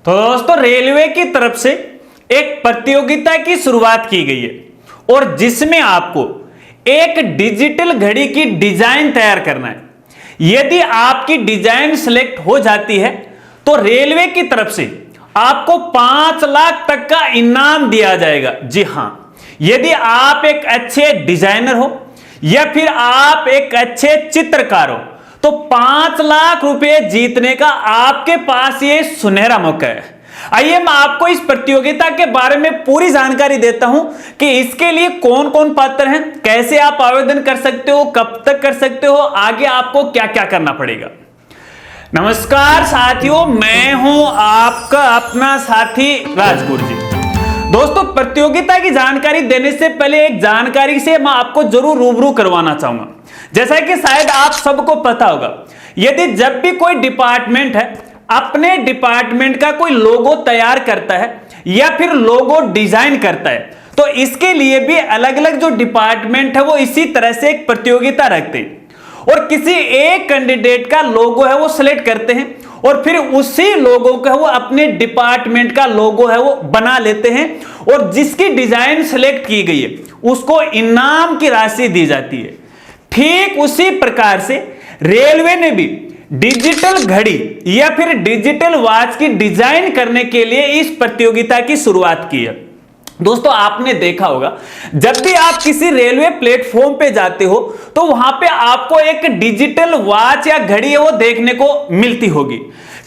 तो दोस्तों रेलवे की तरफ से एक प्रतियोगिता की शुरुआत की गई है और जिसमें आपको एक डिजिटल घड़ी की डिजाइन तैयार करना है। यदि आपकी डिजाइन सिलेक्ट हो जाती है तो रेलवे की तरफ से आपको 5 लाख तक का इनाम दिया जाएगा। जी हां, यदि आप एक अच्छे डिजाइनर हो या फिर आप एक अच्छे चित्रकार हो तो 5 लाख रुपए जीतने का आपके पास ये सुनहरा मौका है। आइए मैं आपको इस प्रतियोगिता के बारे में पूरी जानकारी देता हूं कि इसके लिए कौन कौन पात्र हैं, कैसे आप आवेदन कर सकते हो, कब तक कर सकते हो, आगे आपको क्या क्या करना पड़ेगा। नमस्कार साथियों, मैं हूं आपका अपना साथी राजगुरु जी। दोस्तों प्रतियोगिता की जानकारी देने से पहले एक जानकारी से मैं आपको जरूर रूबरू करवाना चाहूंगा। जैसा कि शायद आप सबको पता होगा, यदि जब भी कोई डिपार्टमेंट है अपने डिपार्टमेंट का कोई लोगो तैयार करता है या फिर लोगो डिजाइन करता है तो इसके लिए भी अलग अलग जो डिपार्टमेंट है वो इसी तरह से एक प्रतियोगिता रखते हैं और किसी एक कैंडिडेट का लोगो है वो सिलेक्ट करते हैं और फिर उसी लोगो का वो अपने डिपार्टमेंट का लोगो है वो बना लेते हैं और जिसकी डिजाइन सिलेक्ट की गई है उसको इनाम की राशि दी जाती है। ठीक उसी प्रकार से रेलवे ने भी डिजिटल घड़ी या फिर डिजिटल वॉच की डिजाइन करने के लिए इस प्रतियोगिता की शुरुआत की है। दोस्तों आपने देखा होगा जब भी आप किसी रेलवे प्लेटफॉर्म पे जाते हो तो वहां पे आपको एक डिजिटल वॉच या घड़ी है वो देखने को मिलती होगी।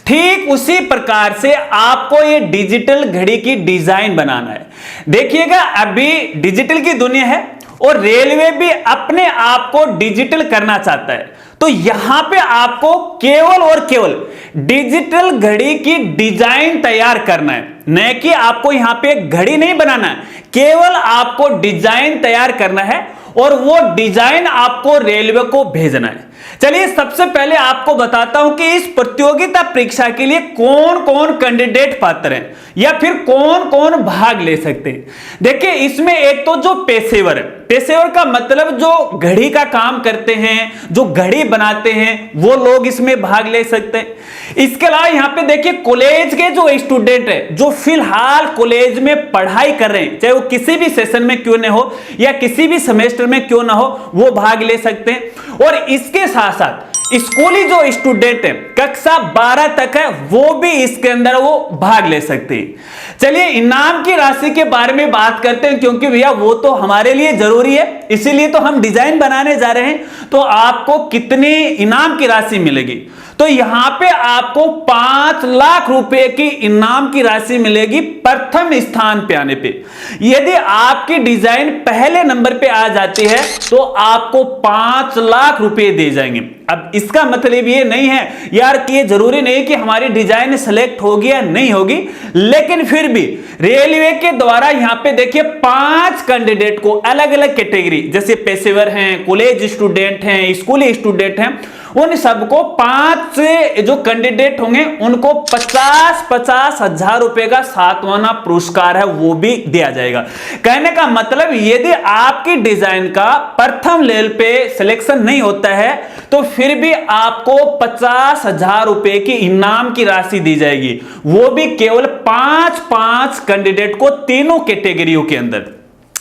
ठीक उसी प्रकार से आपको ये डिजिटल घड़ी की डिजाइन बनाना है। देखिएगा अभी डिजिटल की दुनिया है और रेलवे भी अपने आप को डिजिटल करना चाहता है तो यहां पे आपको केवल और केवल डिजिटल घड़ी की डिजाइन तैयार करना है, न कि आपको यहां पे एक घड़ी नहीं बनाना है, केवल आपको डिजाइन तैयार करना है और वो डिजाइन आपको रेलवे को भेजना है। चलिए सबसे पहले आपको बताता हूं कि इस प्रतियोगिता परीक्षा के लिए कौन कौन कैंडिडेट पात्र हैं या फिर कौन कौन भाग ले सकते हैं। देखिए इसमें एक तो जो पेशेवर है, पेशेवर का मतलब जो घड़ी का काम करते हैं, जो घड़ी बनाते हैं, वो लोग इसमें भाग ले सकते हैं। इसके अलावा यहां पे देखिए कॉलेज के जो स्टूडेंट है जो फिलहाल कॉलेज में पढ़ाई कर रहे हैं, चाहे वो किसी भी सेशन में क्यों न हो या किसी भी सेमेस्टर में क्यों ना हो, वो भाग ले सकते हैं। और इसके साथ साथ स्कूली जो स्टूडेंट है कक्षा 12 तक है वो भी इसके अंदर वो भाग ले सकते हैं। चलिए इनाम की राशि के बारे में बात करते हैं क्योंकि भैया वो तो हमारे लिए जरूरी है, इसीलिए तो हम डिजाइन बनाने जा रहे हैं। तो आपको कितनी इनाम की राशि मिलेगी, तो यहां पे आपको 5 लाख रुपए की इनाम की राशि मिलेगी प्रथम स्थान पे आने पे। यदि आपकी डिजाइन पहले नंबर पे आ जाती है तो आपको 5 लाख रुपए दे जाएंगे। अब इसका मतलब ये नहीं है यार कि ये जरूरी नहीं कि हमारी डिजाइन सेलेक्ट होगी या नहीं होगी, लेकिन फिर भी रेलवे के द्वारा यहां पे देखिए 5 कैंडिडेट को अलग अलग कैटेगरी, जैसे पेशेवर हैं, कॉलेज स्टूडेंट हैं, स्कूली स्टूडेंट हैं, उन सबको 5 जो कैंडिडेट होंगे उनको 50-50 हजार रुपए का सातवाना पुरस्कार है वो भी दिया जाएगा। कहने का मतलब यदि आपकी डिजाइन का प्रथम लेवल पे सिलेक्शन नहीं होता है तो फिर भी आपको 50 हजार रुपए की इनाम की राशि दी जाएगी, वो भी केवल 5-5 कैंडिडेट को तीनों कैटेगरियों के अंदर।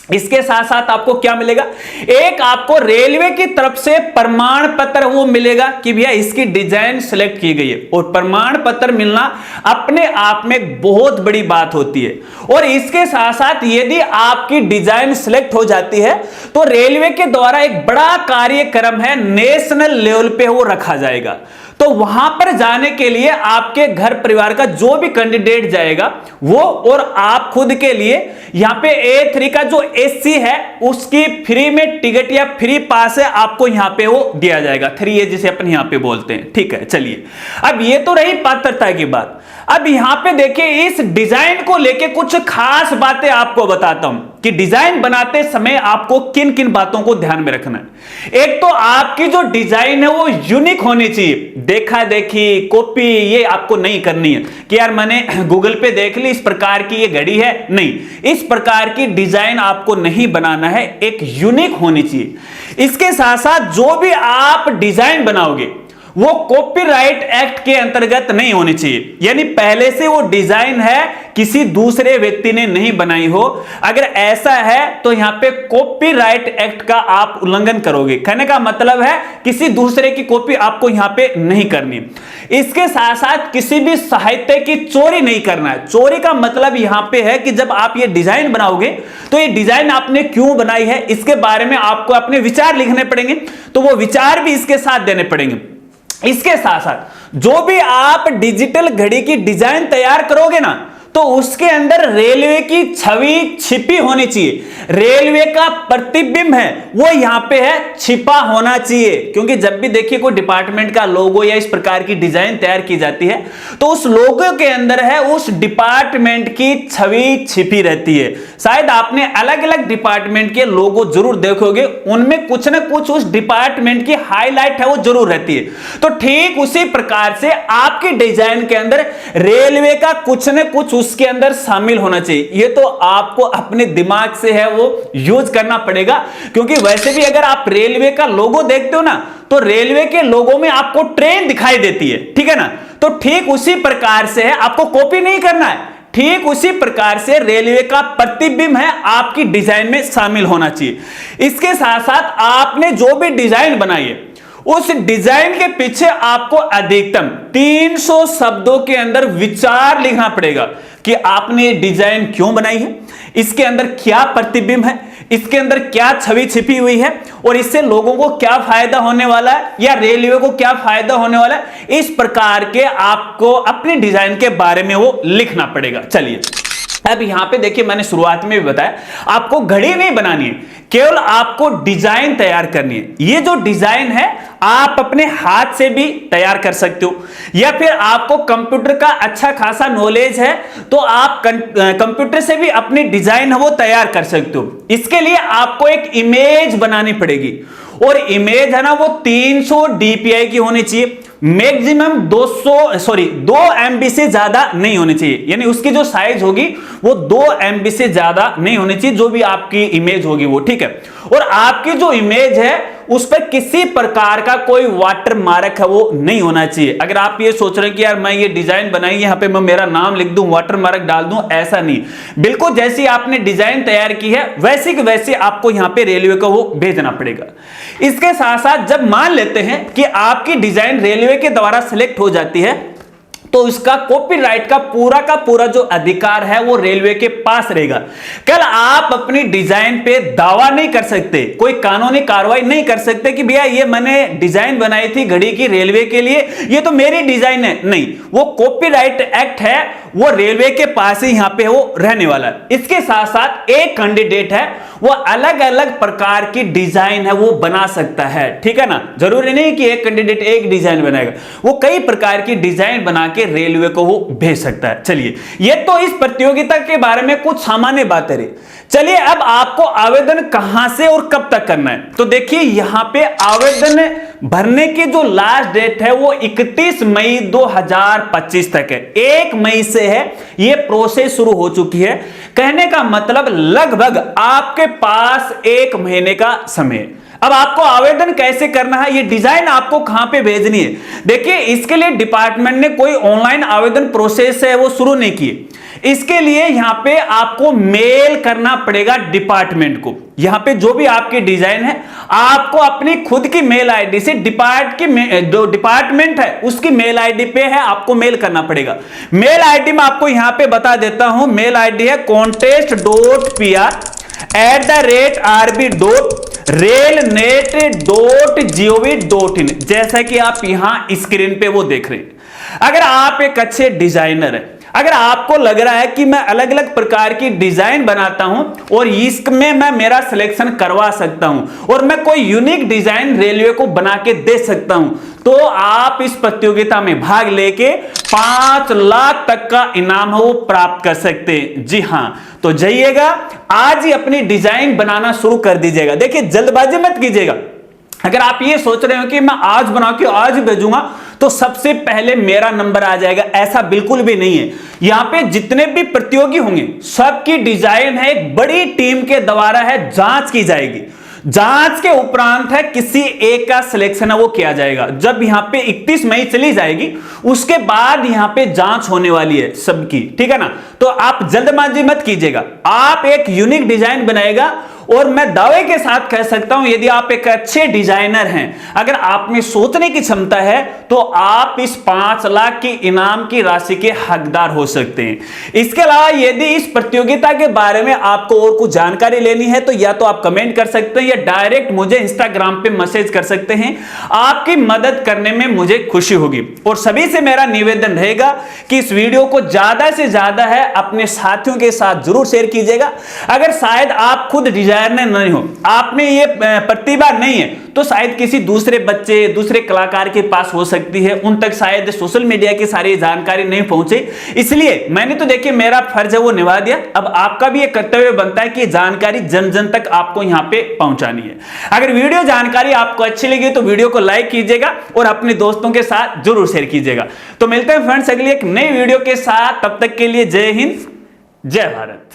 इसके साथ साथ आपको क्या मिलेगा, एक आपको रेलवे की तरफ से प्रमाण पत्र वो मिलेगा कि भैया इसकी डिजाइन सिलेक्ट की गई है, और प्रमाण पत्र मिलना अपने आप में बहुत बड़ी बात होती है। और इसके साथ साथ यदि आपकी डिजाइन सिलेक्ट हो जाती है तो रेलवे के द्वारा एक बड़ा कार्यक्रम है, नेशनल लेवल पे वो रखा जाएगा। तो वहां पर जाने के लिए आपके घर परिवार का जो भी कैंडिडेट जाएगा वो और आप खुद के लिए यहां पे A3 का जो एससी है उसकी फ्री में टिकट या फ्री पास है आपको यहां पे वो दिया जाएगा, 3A जिसे अपन यहां पे बोलते हैं। ठीक है, चलिए अब ये तो रही पात्रता की बात। अब यहां पे देखिए इस डिजाइन को लेके कुछ खास बातें आपको बताता हूं कि डिजाइन बनाते समय आपको किन किन बातों को ध्यान में रखना है। एक तो आपकी जो डिजाइन है वो यूनिक होनी चाहिए, देखा देखी कॉपी ये आपको नहीं करनी है कि यार मैंने गूगल पे देख ली इस प्रकार की ये घड़ी है, नहीं, इस प्रकार की डिजाइन आपको नहीं बनाना है, एक यूनिक होनी चाहिए। इसके साथ साथ जो भी आप डिजाइन बनाओगे वो कॉपीराइट एक्ट के अंतर्गत नहीं होनी चाहिए। यानी पहले से वो डिजाइन है, किसी दूसरे व्यक्ति ने नहीं बनाई हो, अगर ऐसा है तो यहां पे कॉपीराइट एक्ट का आप उल्लंघन करोगे। कहने का मतलब है किसी दूसरे की कॉपी आपको यहां पे नहीं करनी। इसके साथ साथ किसी भी साहित्य की चोरी नहीं करना है। चोरी का मतलब यहां पे है कि जब आप ये डिजाइन बनाओगे तो ये डिजाइन आपने क्यों बनाई है इसके बारे में आपको अपने विचार लिखने पड़ेंगे, तो वो विचार भी इसके साथ देने पड़ेंगे। इसके साथ साथ जो भी आप डिजिटल घड़ी की डिजाइन तैयार करोगे ना, तो उसके अंदर रेलवे की छवि छिपी होनी चाहिए। रेलवे का प्रतिबिंब है वो यहां पे है छिपा होना चाहिए, क्योंकि जब भी देखिए कोई डिपार्टमेंट का लोगो या इस प्रकार की डिजाइन तैयार की जाती है तो उस लोगो के अंदर है उस डिपार्टमेंट की छवि छिपी रहती है। शायद आपने अलग अलग डिपार्टमेंट के लोगो जरूर देखोगे, उनमें कुछ ना कुछ उस डिपार्टमेंट की हाईलाइट है वो जरूर रहती है। तो ठीक उसी प्रकार से आपके डिजाइन के अंदर रेलवे का कुछ ना कुछ उसके अंदर शामिल होना चाहिए। ये तो आपको अपने दिमाग से है वो यूज करना पड़ेगा, क्योंकि वैसे भी अगर आप रेलवे का लोगो देखते हो ना तो रेलवे के लोगो में आपको ट्रेन दिखाई देती है, ठीक है ना। तो ठीक उसी प्रकार से है, आपको कॉपी नहीं करना है, ठीक उसी प्रकार से रेलवे का प्रतिबिंब है आपकी डिजाइन में शामिल होना चाहिए। इसके साथ साथ आपने जो भी डिजाइन बनाई है उस डिजाइन के पीछे आपको अधिकतम 300 शब्दों के अंदर विचार लिखना पड़ेगा कि आपने ये डिजाइन क्यों बनाई है, इसके अंदर क्या प्रतिबिंब है, इसके अंदर क्या छवि छिपी हुई है और इससे लोगों को क्या फायदा होने वाला है या रेलवे को क्या फायदा होने वाला है। इस प्रकार के आपको अपने डिजाइन के बारे में वो लिखना पड़ेगा। चलिए अब यहां पे देखिए, मैंने शुरुआत में भी बताया आपको घड़ी नहीं बनानी है, केवल आपको डिजाइन तैयार करनी है। ये जो डिजाइन है आप अपने हाथ से भी तैयार कर सकते हो, या फिर आपको कंप्यूटर का अच्छा खासा नॉलेज है तो आप कंप्यूटर से भी अपनी डिजाइन है वो तैयार कर सकते हो। इसके लिए आपको एक इमेज बनानी पड़ेगी और इमेज है ना वो 300 DPI की होनी चाहिए। मैक्सिमम 2 MB से ज्यादा नहीं होनी चाहिए, यानी उसकी जो साइज होगी वो 2 MB से ज्यादा नहीं होनी चाहिए, जो भी आपकी इमेज होगी वो, ठीक है। और आपकी जो इमेज है उस पर किसी प्रकार का कोई वाटर मार्क है वो नहीं होना चाहिए। अगर आप ये सोच रहे हैं कि यार मैं ये डिजाइन बनाई यहां पे मैं मेरा नाम लिख दूं, वाटर मार्क डाल दूं, ऐसा नहीं। बिल्कुल जैसी आपने डिजाइन तैयार की है वैसी की वैसी आपको यहां पे रेलवे को वो भेजना पड़ेगा। इसके साथ साथ जब मान लेते हैं कि आपकी डिजाइन रेलवे के द्वारा सिलेक्ट हो जाती है तो इसका कॉपीराइट का पूरा जो अधिकार है वो रेलवे के पास रहेगा। कल आप अपनी डिजाइन पे दावा नहीं कर सकते, कोई कानूनी कार्रवाई नहीं कर सकते कि भैया ये मैंने डिजाइन बनाई थी घड़ी की रेलवे के लिए, ये तो मेरी डिजाइन है। नहीं, वो कॉपीराइट एक्ट है वो रेलवे के पास ही यहां पे वो रहने वाला है। इसके साथ साथ एक कैंडिडेट है वो अलग अलग प्रकार की डिजाइन है वो बना सकता है, ठीक है ना। जरूरी नहीं कि एक कैंडिडेट एक डिजाइन बनाएगा, वो कई प्रकार की डिजाइन बना के रेलवे को वो भेज सकता है। चलिए ये तो इस प्रतियोगिता के बारे में कुछ सामान्य बातें रही। चलिए अब आपको आवेदन कहां से और कब तक करना है, तो देखिए यहां पे आवेदन भरने की जो लास्ट डेट है वो 31 मई 2025 तक है। 1 मई से है ये प्रोसेस शुरू हो चुकी है। कहने का मतलब लगभग आपके पास 1 महीने का समय है। अब आपको आवेदन कैसे करना है, ये डिजाइन आपको कहां पे भेजनी है, देखिए इसके लिए डिपार्टमेंट ने कोई ऑनलाइन आवेदन प्रोसेस है वो शुरू नहीं की। इसके लिए यहां पे आपको मेल करना पड़ेगा डिपार्टमेंट को। यहां पे जो भी आपकी डिजाइन है आपको अपनी खुद की मेल आईडी से जो डिपार्टमेंट है उसकी मेल आईडी पे है आपको मेल करना पड़ेगा। मेल आईडी में आपको यहां पे बता देता हूं, मेल आईडी है contest.pr@railnet.gov.in, जैसा कि आप यहां स्क्रीन पे वो देख रहे हैं। अगर आप एक अच्छे डिजाइनर है, अगर आपको लग रहा है कि मैं अलग अलग प्रकार की डिजाइन बनाता हूं और इसमें मैं मेरा सिलेक्शन करवा सकता हूं और मैं कोई यूनिक डिजाइन रेलवे को बना के दे सकता हूं, तो आप इस प्रतियोगिता में भाग लेके 5 लाख तक का इनाम है वो प्राप्त कर सकते हैं। जी हां, तो जाइएगा आज ही अपनी डिजाइन बनाना शुरू कर दीजिएगा। देखिए जल्दबाजी मत कीजिएगा। अगर आप ये सोच रहे हो कि मैं आज बना के आज भेजूंगा तो सबसे पहले मेरा नंबर आ जाएगा, ऐसा बिल्कुल भी नहीं है। यहां पे जितने भी प्रतियोगी होंगे सबकी डिजाइन है एक बड़ी टीम के द्वारा है जांच की जाएगी। जांच के उपरांत है किसी एक का सिलेक्शन है वो किया जाएगा। जब यहां पे 31 मई चली जाएगी उसके बाद यहां पे जांच होने वाली है सबकी, ठीक है ना। तो आप जल्दबाजी मत कीजिएगा, आप एक यूनिक डिजाइन बनाएगा और मैं दावे के साथ कह सकता हूं यदि आप एक अच्छे डिजाइनर हैं, अगर आप में सोचने की क्षमता है तो आप इस 5 लाख की इनाम की राशि के हकदार हो सकते हैं। इसके अलावा यदि इस प्रतियोगिता के बारे में आपको और कुछ जानकारी लेनी है तो या तो आप कमेंट कर सकते हैं या डायरेक्ट मुझे इंस्टाग्राम पे मैसेज कर सकते हैं। आपकी मदद करने में मुझे खुशी होगी। और सभी से मेरा निवेदन रहेगा कि इस वीडियो को ज्यादा से ज्यादा है अपने साथियों के साथ जरूर शेयर कीजिएगा। अगर शायद आप खुद डिजाइनर नहीं हो, आप में ये प्रतिभा नहीं है, तो शायद किसी दूसरे बच्चे, दूसरे कलाकार के पास हो सकती है, उन तक शायद सोशल मीडिया की सारी जानकारी नहीं पहुंचे। इसलिए मैंने तो देखिए मेरा फर्ज है वो निभा दिया, अब आपका भी एक कर्तव्य बनता है कि जानकारी जन जन तक आपको यहां पे पहुंचानी है। अगर वीडियो जानकारी आपको अच्छी लगी तो वीडियो को लाइक कीजिएगा और अपने दोस्तों के साथ जरूर शेयर कीजिएगा। तो मिलते हैं फ्रेंड्स अगली एक नई वीडियो के साथ, तब तक के लिए जय हिंद, जय भारत।